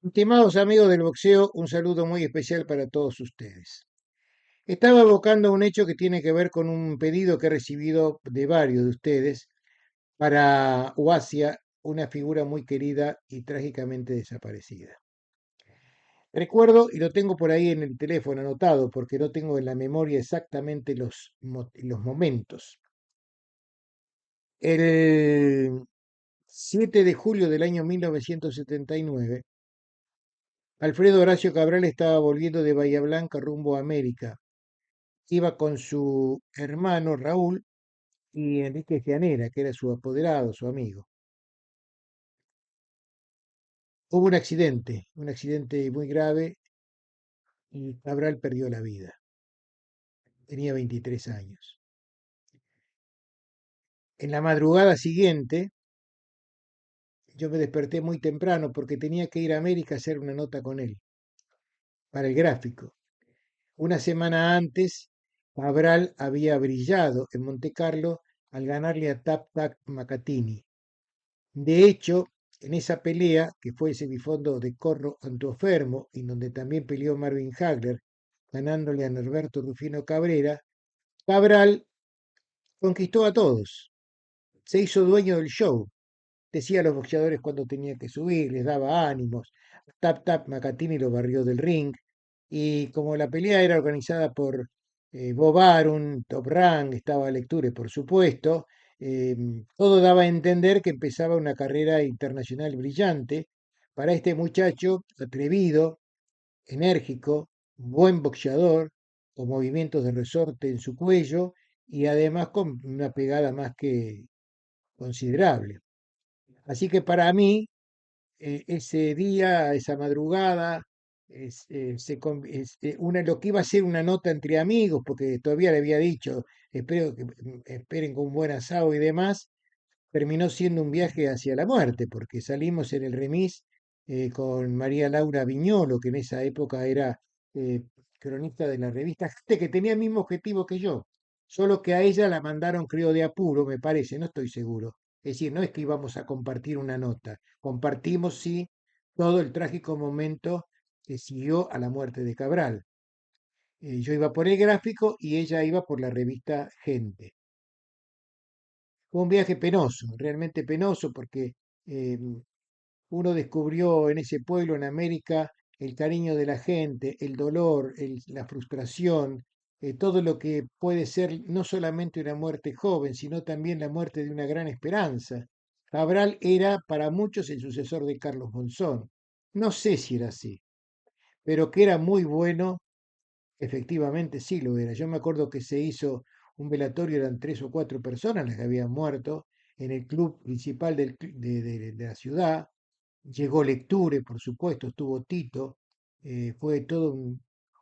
Estimados amigos del boxeo, un saludo muy especial para todos ustedes. Estaba evocando un hecho que tiene que ver con un pedido que he recibido de varios de ustedes para Huasia, una figura muy querida y trágicamente desaparecida. Recuerdo, y lo tengo por ahí en el teléfono anotado, porque no tengo en la memoria exactamente los momentos. El 7 de julio del año 1979, Alfredo Horacio Cabral estaba volviendo de Bahía Blanca rumbo a América. Iba con su hermano Raúl y Enrique Gianera, que era su apoderado, su amigo. Hubo un accidente muy grave y Cabral perdió la vida. Tenía 23 años. En la madrugada siguiente, yo me desperté muy temprano porque tenía que ir a América a hacer una nota con él, para el gráfico. Una semana antes, Cabral había brillado en Monte Carlo al ganarle a Tap Tap Macatini. De hecho, en esa pelea, que fue el semifondo de Corro Antuofermo, en donde también peleó Marvin Hagler, ganándole a Norberto Rufino Cabrera, Cabral conquistó a todos, se hizo dueño del show, decía a los boxeadores cuando tenía que subir, les daba ánimos. Tap Tap Macatini lo barrió del ring. Y como la pelea era organizada por Bob Arum, Top Rank, estaba Lecture, por supuesto, eh, todo daba a entender que empezaba una carrera internacional brillante para este muchacho atrevido, enérgico, buen boxeador, con movimientos de resorte en su cuello y además con una pegada más que considerable. Así que para mí, ese día, esa madrugada, lo que iba a ser una nota entre amigos, porque todavía le había dicho, espero que esperen con un buen asado y demás, terminó siendo un viaje hacia la muerte, porque salimos en el remis con María Laura Viñolo, que en esa época era eh, cronista de la revista, gente que tenía el mismo objetivo que yo, solo que a ella la mandaron, creo, de apuro, me parece, no estoy seguro. Es decir, no es que íbamos a compartir una nota, compartimos sí todo el trágico momento que siguió a la muerte de Cabral. Yo iba por el gráfico y ella iba por la revista Gente. Fue un viaje penoso, realmente penoso, porque eh, uno descubrió en ese pueblo, en América, el cariño de la gente, el dolor, la frustración, todo lo que puede ser no solamente una muerte joven, sino también la muerte de una gran esperanza. Cabral era para muchos el sucesor de Carlos Monzón. No sé si era así, pero que era muy bueno, efectivamente sí lo era. Yo me acuerdo que se hizo un velatorio, eran 3 o 4 personas las que habían muerto en el club principal de la ciudad. Llegó Lecture, por supuesto, estuvo Tito. Fue todo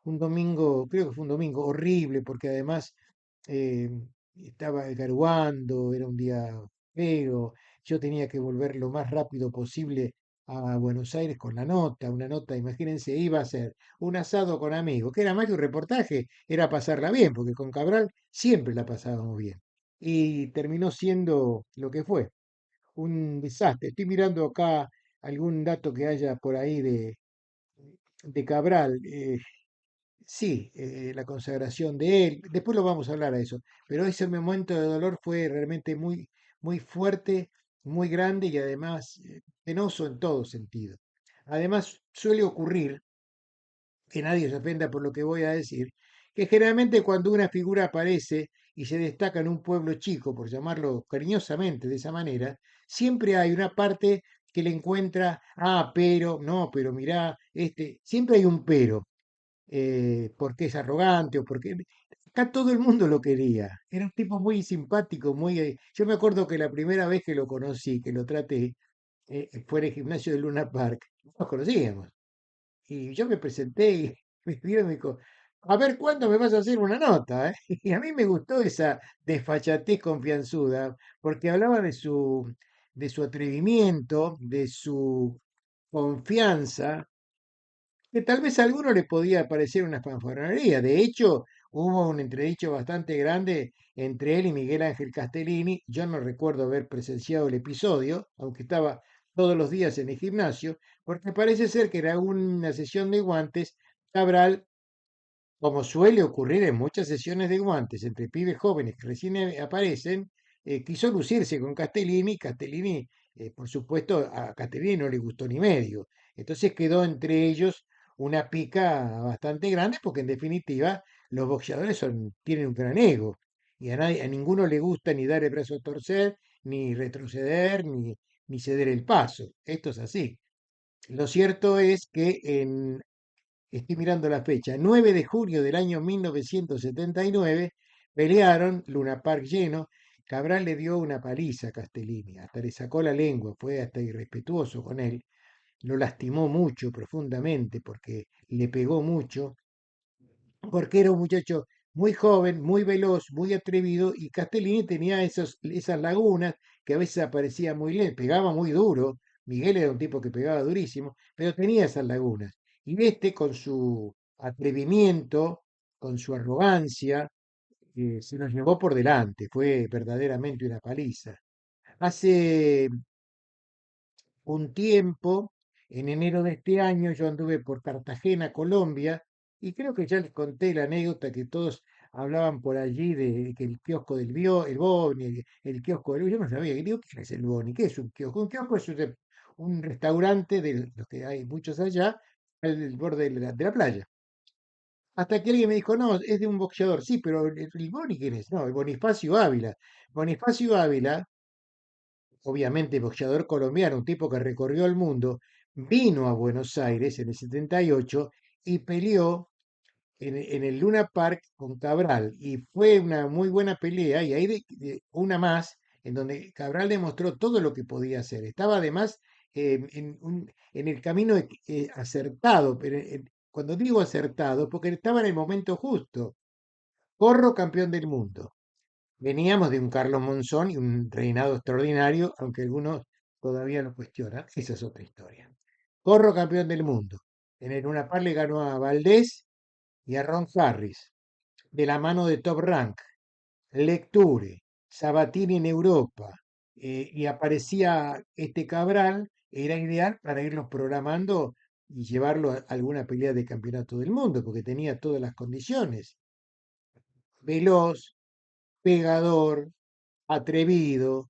un domingo, creo que fue un domingo horrible, porque además eh, estaba garuando, era un día feo. Yo tenía que volver lo más rápido posible a Buenos Aires con la nota, una nota, imagínense, iba a ser un asado con amigos, que era más que un reportaje, era pasarla bien, porque con Cabral siempre la pasábamos bien. Y terminó siendo lo que fue, un desastre. Estoy mirando acá algún dato que haya por ahí de Cabral. Sí, la consagración de él, después lo vamos a hablar a eso, pero ese momento de dolor fue realmente muy, muy fuerte, muy grande y además penoso en todo sentido. Además, suele ocurrir, que nadie se ofenda por lo que voy a decir, que generalmente cuando una figura aparece y se destaca en un pueblo chico, por llamarlo cariñosamente de esa manera, siempre hay una parte que le encuentra, ah, pero, no, pero mirá, siempre hay un pero, porque es arrogante o porque... Acá todo el mundo lo quería, era un tipo muy simpático, muy... yo me acuerdo que la primera vez que lo conocí, que lo traté, fue en el gimnasio de Luna Park, no nos conocíamos. Y yo me presenté y me vio y me dijo, a ver cuándo me vas a hacer una nota, ¿eh? Y a mí me gustó esa desfachatez confianzuda, porque hablaba de su atrevimiento, de su confianza, que tal vez a alguno le podía parecer una fanfarronería. De hecho, hubo un entredicho bastante grande entre él y Miguel Ángel Castellini. Yo no recuerdo haber presenciado el episodio, aunque estaba todos los días en el gimnasio, porque parece ser que era una sesión de guantes, Cabral, como suele ocurrir en muchas sesiones de guantes entre pibes jóvenes que recién aparecen, quiso lucirse con Castellini. Castellini, por supuesto, a Castellini no le gustó ni medio. Entonces quedó entre ellos una pica bastante grande, porque en definitiva los boxeadores tienen un gran ego y a ninguno le gusta ni dar el brazo a torcer, ni retroceder, ni ceder el paso. Esto es así. Lo cierto es que estoy mirando la fecha, 9 de junio del año 1979, pelearon, Luna Park lleno. Cabral le dio una paliza a Castellini, hasta le sacó la lengua, fue hasta irrespetuoso con él, lo lastimó mucho, profundamente, porque le pegó mucho, porque era un muchacho muy joven, muy veloz, muy atrevido, y Castellini tenía esas lagunas que a veces aparecía muy lento, pegaba muy duro. Miguel era un tipo que pegaba durísimo, pero tenía esas lagunas. Y este, con su atrevimiento, con su arrogancia, se nos llevó por delante. Fue verdaderamente una paliza. Hace un tiempo, en enero de este año, yo anduve por Cartagena, Colombia, y creo que ya les conté la anécdota que todos hablaban por allí de que el kiosco el Boni, el kiosco del, yo no sabía, digo, ¿qué es el Boni? ¿Qué es un kiosco? Un kiosco es un restaurante de los que hay muchos allá, al borde de la playa. Hasta que alguien me dijo, no, es de un boxeador. Sí, pero el Boni, ¿quién es? No, el Bonifacio Ávila. Bonifacio Ávila, obviamente boxeador colombiano, un tipo que recorrió el mundo, vino a Buenos Aires en el 78 y peleó en el Luna Park con Cabral. Y fue una muy buena pelea, y ahí una más, en donde Cabral demostró todo lo que podía hacer. Estaba además en el camino acertado, pero cuando digo acertado, porque estaba en el momento justo. Corro campeón del mundo. Veníamos de un Carlos Monzón y un reinado extraordinario, aunque algunos todavía lo cuestionan. Esa es otra historia. Corro campeón del mundo. En el Luna Park le ganó a Valdés y a Ron Harris, de la mano de Top Rank, Lecture, Sabatini en Europa, y aparecía este Cabral. Era ideal para irlos programando y llevarlo a alguna pelea de campeonato del mundo, porque tenía todas las condiciones. Veloz, pegador, atrevido,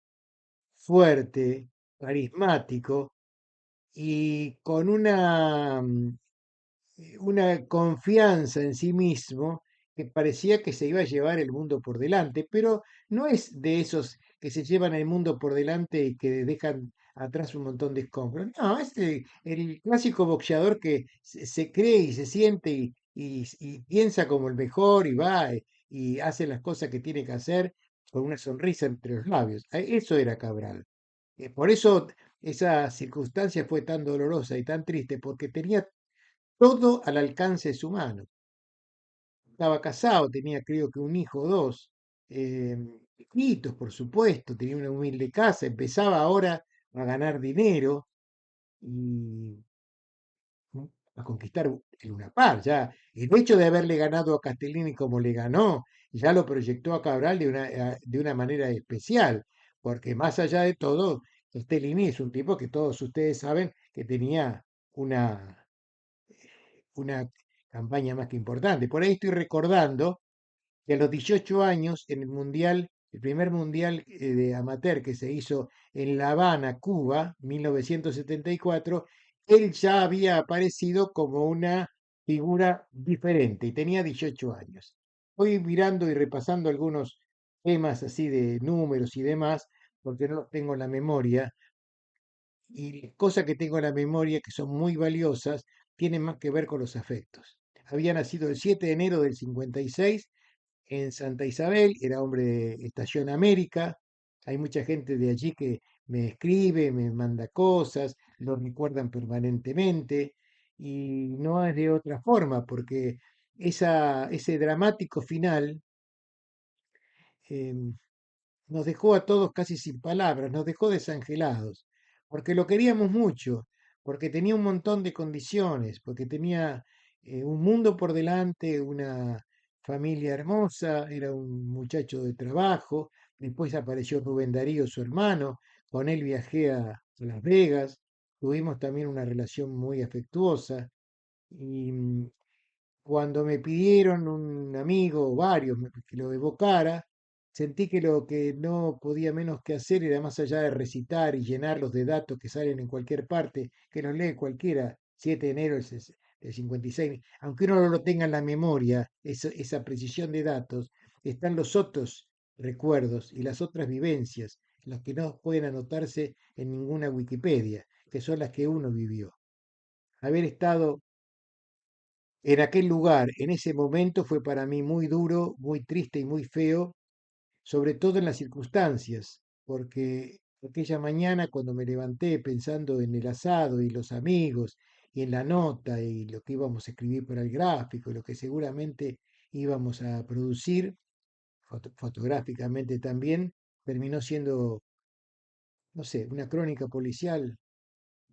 fuerte, carismático y con una confianza en sí mismo que parecía que se iba a llevar el mundo por delante, pero no es de esos que se llevan el mundo por delante y que dejan atrás un montón de escombros. No, es el clásico boxeador que se cree y se siente y piensa como el mejor y va y hace las cosas que tiene que hacer con una sonrisa entre los labios. Eso era Cabral. Por eso esa circunstancia fue tan dolorosa y tan triste, porque tenía todo al alcance de su mano. Estaba casado, tenía creo que un hijo o dos, eh, chiquitos, por supuesto, tenía una humilde casa, empezaba ahora a ganar dinero y a conquistar el Luna Par. Ya el hecho de haberle ganado a Castellini como le ganó, ya lo proyectó a Cabral de una manera especial, porque más allá de todo, Castellini es un tipo que todos ustedes saben que tenía una campaña más que importante. Por ahí estoy recordando que a los 18 años, en el mundial, el primer mundial de amateur que se hizo en La Habana, Cuba, 1974, él ya había aparecido como una figura diferente y tenía 18 años. Voy mirando y repasando algunos temas así de números y demás, porque no los tengo en la memoria, y cosas que tengo en la memoria que son muy valiosas tienen más que ver con los afectos. Había nacido el 7 de enero del 56 en Santa Isabel, era hombre de Estación América. Hay mucha gente de allí que me escribe, me manda cosas, lo recuerdan permanentemente, y no es de otra forma, porque ese dramático final em, nos dejó a todos casi sin palabras, nos dejó desangelados, porque lo queríamos mucho, porque tenía un montón de condiciones, porque tenía un mundo por delante, una familia hermosa, era un muchacho de trabajo. Después apareció Rubén Darío, su hermano, con él viajé a Las Vegas, tuvimos también una relación muy afectuosa y cuando me pidieron un amigo, o varios, que lo evocara, sentí que lo que no podía menos que hacer era más allá de recitar y llenarlos de datos que salen en cualquier parte, que los lee cualquiera, 7 de enero del 56, aunque uno no lo tenga en la memoria, esa precisión de datos, están los otros recuerdos y las otras vivencias, los que no pueden anotarse en ninguna Wikipedia, que son las que uno vivió. Haber estado en aquel lugar, en ese momento, fue para mí muy duro, muy triste y muy feo, sobre todo en las circunstancias, porque aquella mañana cuando me levanté pensando en el asado y los amigos y en la nota y lo que íbamos a escribir para el gráfico y lo que seguramente íbamos a producir, fotográficamente también, terminó siendo, no sé, una crónica policial,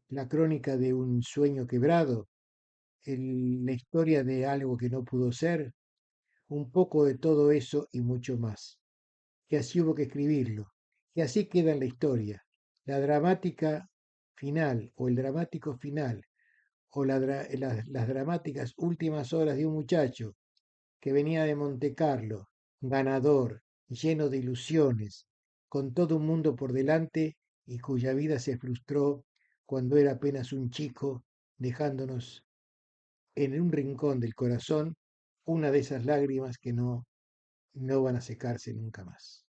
la crónica de un sueño quebrado, la historia de algo que no pudo ser, un poco de todo eso y mucho más, que así hubo que escribirlo, que así queda en la historia. La dramática final o el dramático final o las dramáticas últimas horas de un muchacho que venía de Monte Carlo, ganador, lleno de ilusiones, con todo un mundo por delante y cuya vida se frustró cuando era apenas un chico, dejándonos en un rincón del corazón una de esas lágrimas que no van a secarse nunca más.